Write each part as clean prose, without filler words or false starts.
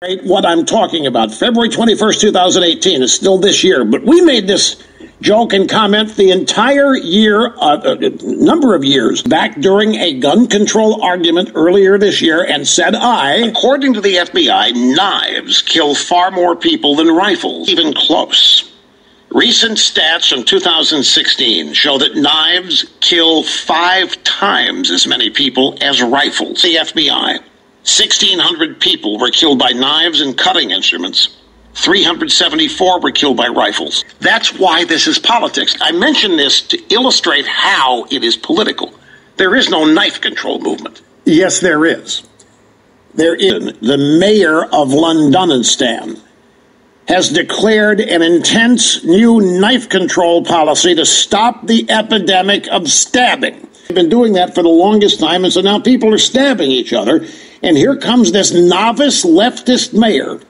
What I'm talking about. February 21st, 2018 is still this year, but we made this joke and comment the entire year, number of years back during a gun control argument earlier this year, and said according to the FBI, knives kill far more people than rifles, even close. Recent stats from 2016 show that knives kill 5 times as many people as rifles. The FBI. 1,600 people were killed by knives and cutting instruments. 374 were killed by rifles. That's why this is politics. I mention this to illustrate how it is political. There is no knife control movement. Yes, there is. There is. The mayor of Londonistan has declared an intense new knife control policy to stop the epidemic of stabbing. They've been doing that for the longest time, and so now people are stabbing each other. And here comes this novice leftist mayor.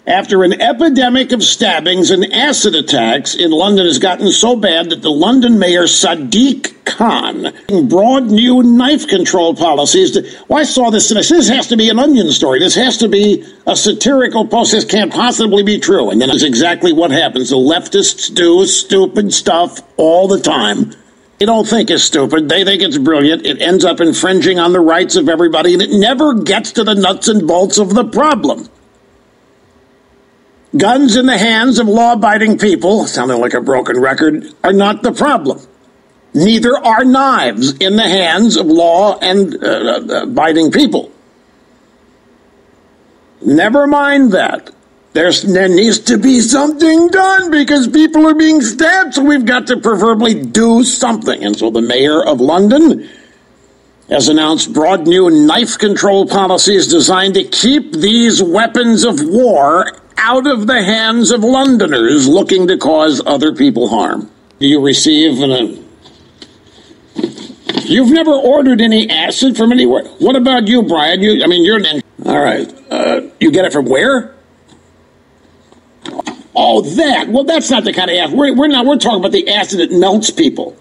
After an epidemic of stabbings and acid attacks in London has gotten so bad that the London mayor, Sadiq Khan, broad new knife control policies. I saw this and I said, this has to be an Onion story. This has to be a satirical post. This can't possibly be true. And then it's exactly what happens. The leftists do stupid stuff all the time. They don't think it's stupid. They think it's brilliant. It ends up infringing on the rights of everybody, and it never gets to the nuts and bolts of the problem. Guns in the hands of law-abiding people, sounding like a broken record, are not the problem. Neither are knives in the hands of law and abiding people. Never mind that. There needs to be something done because people are being stabbed, so we've got to proverbially do something. And so the mayor of London has announced broad new knife control policies designed to keep these weapons of war out of the hands of Londoners looking to cause other people harm. Do you receive You've never ordered any acid from anywhere? What about you, Brian? You're all right. You get it from where? Oh, that. Well, that's not the kind of acid. We're talking about the acid that melts people.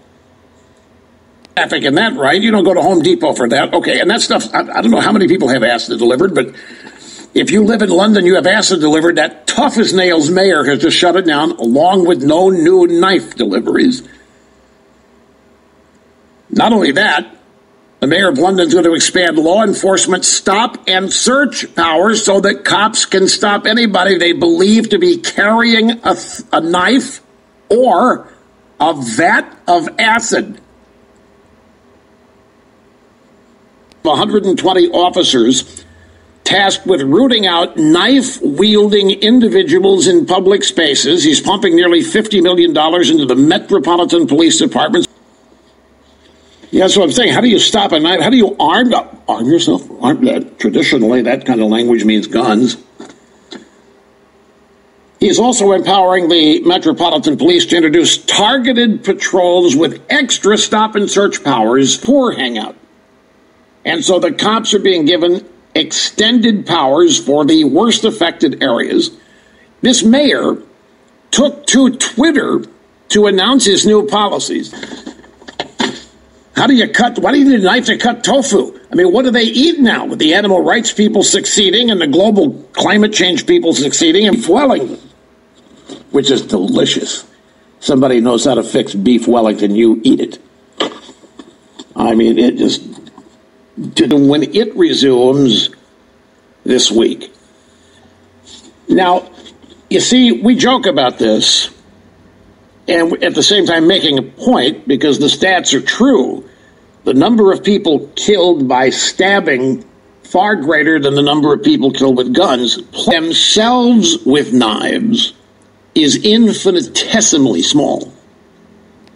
Traffic in that, right? You don't go to Home Depot for that. Okay, and that stuff, I don't know how many people have acid delivered, but if you live in London, you have acid delivered. That tough-as-nails mayor has just shut it down, along with no new knife deliveries. Not only that, the mayor of London is going to expand law enforcement stop and search powers so that cops can stop anybody they believe to be carrying a knife or a vat of acid. 120 officers tasked with rooting out knife-wielding individuals in public spaces. He's pumping nearly $50 million into the Metropolitan Police Department. Yeah, that's what I'm saying. How do you stop a knife? How do you arm yourself? Traditionally, that kind of language means guns. He's also empowering the Metropolitan Police to introduce targeted patrols with extra stop and search powers. Poor hangout. And so the cops are being given extended powers for the worst affected areas. This mayor took to Twitter to announce his new policies. Why do you need a knife to cut tofu? What do they eat now with the animal rights people succeeding and the global climate change people succeeding and beef Wellington, which is delicious. Somebody knows how to fix beef Wellington, you eat it. It just, when it resumes this week. Now, you see, we joke about this, and at the same time making a point, because the stats are true. The number of people killed by stabbing far greater than the number of people killed with guns themselves with knives is infinitesimally small.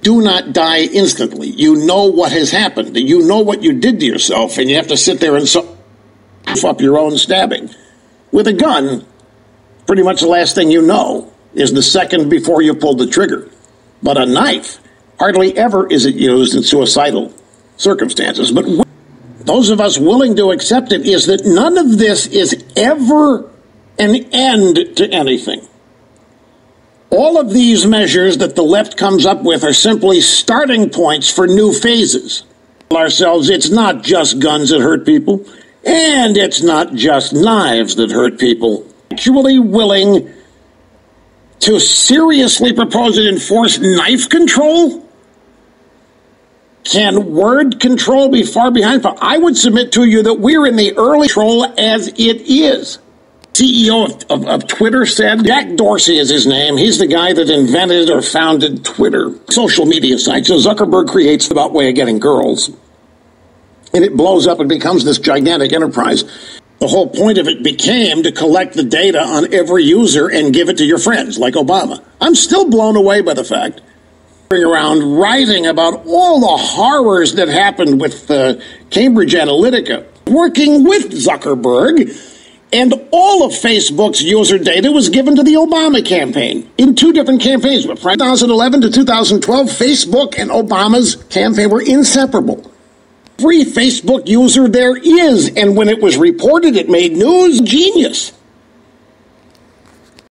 Do not die instantly. You know what has happened. You know what you did to yourself, and you have to sit there and up your own stabbing. With a gun, pretty much the last thing you know is the second before you pull the trigger. But a knife, hardly ever is it used in suicidal circumstances. But those of us willing to accept it is that none of this is ever an end to anything. All of these measures that the left comes up with are simply starting points for new phases. Ourselves, it's not just guns that hurt people. And it's not just knives that hurt people. Actually willing to seriously propose and enforce knife control? Can word control be far behind? But I would submit to you that we're in the early control as it is. CEO of Twitter said, Jack Dorsey is his name. He's the guy that invented or founded Twitter. Social media site. So Zuckerberg creates the way of getting girls. And it blows up and becomes this gigantic enterprise. The whole point of it became to collect the data on every user and give it to your friends, like Obama. I'm still blown away by the fact around writing about all the horrors that happened with Cambridge Analytica, working with Zuckerberg, and all of Facebook's user data was given to the Obama campaign in two different campaigns. From 2011 to 2012, Facebook and Obama's campaign were inseparable. Every Facebook user there is, and when it was reported, it made news. Genius.